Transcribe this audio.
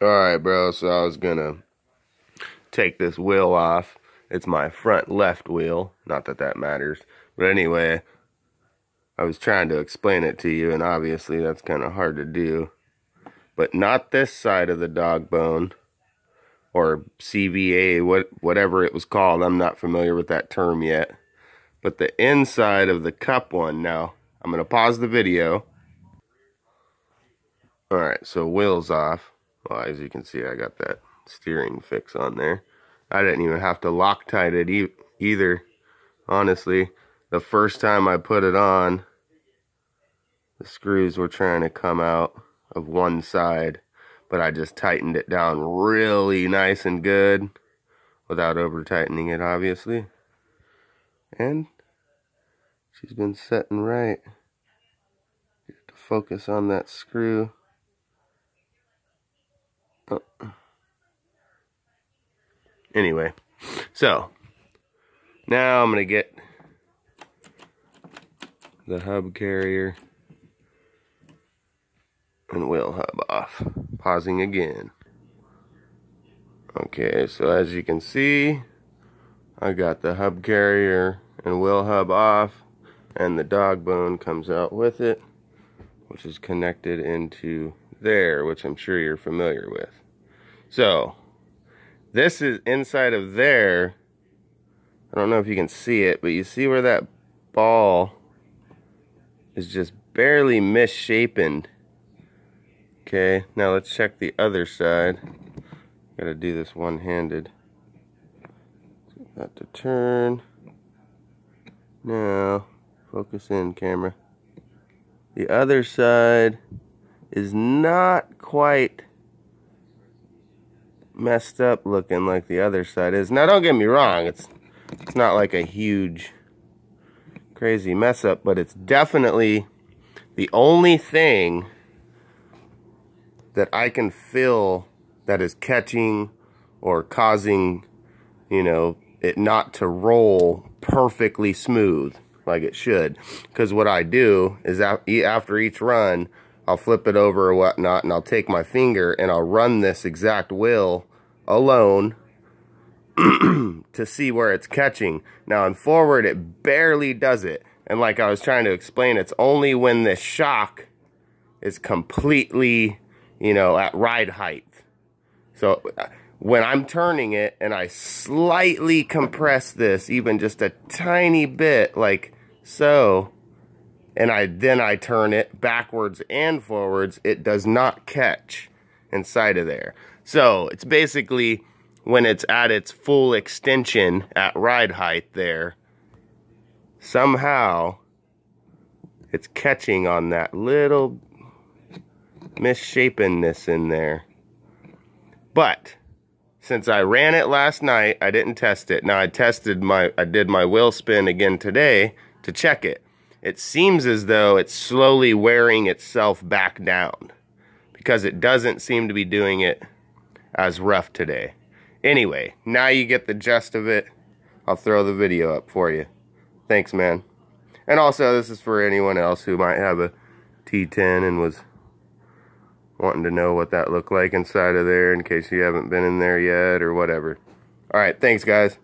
Alright, bro, so I was gonna take this wheel off. It's my front left wheel. Not that that matters. But anyway, I was trying to explain it to you, and obviously that's kind of hard to do. But not this side of the dog bone, or CVA, whatever it was called. I'm not familiar with that term yet. But the inside of the cup one. Now, I'm going to pause the video. Alright, so wheel's off. Well, as you can see, I got that steering fix on there. I didn't even have to Loctite it either. Honestly, the first time I put it on, the screws were trying to come out of one side, but I just tightened it down really nice and good without over tightening it, obviously. And she's been setting right. Get to focus on that screw. Oh. Anyway, so now I'm gonna get the hub carrier and wheel hub off. Pausing again. Okay, so as you can see, I got the hub carrier and wheel hub off, and the dog bone comes out with it, which is connected into there, which I'm sure you're familiar with. So this is inside of there. I don't know if you can see it, but you see where that ball is just barely misshapen. Okay, now let's check the other side. Gotta do this one-handed. Got to turn. Now, focus in, camera. The other side is not quite messed up looking like the other side is. Now, don't get me wrong, it's not like a huge, crazy mess up, but it's definitely the only thing that I can feel that is catching or causing, you know, it not to roll perfectly smooth like it should. Because what I do is after each run, I'll flip it over or whatnot, and I'll take my finger and I'll run this exact wheel alone to see where it's catching. Now in forward, it barely does it. And like I was trying to explain, it's only when this shock is completely, you know, at ride height. So when I'm turning it and I slightly compress this, even just a tiny bit, like so, and then I turn it backwards and forwards, it does not catch inside of there. So it's basically when it's at its full extension at ride height there, somehow it's catching on that little misshapenness in there. But since I ran it last night, I didn't test it. Now I did my wheel spin again today to check it. It seems as though it's slowly wearing itself back down because it doesn't seem to be doing it as rough today. Anyway, now you get the gist of it. I'll throw the video up for you. Thanks, man. And also, this is for anyone else who might have a T10 and was wanting to know what that looked like inside of there in case you haven't been in there yet or whatever. Alright, thanks guys.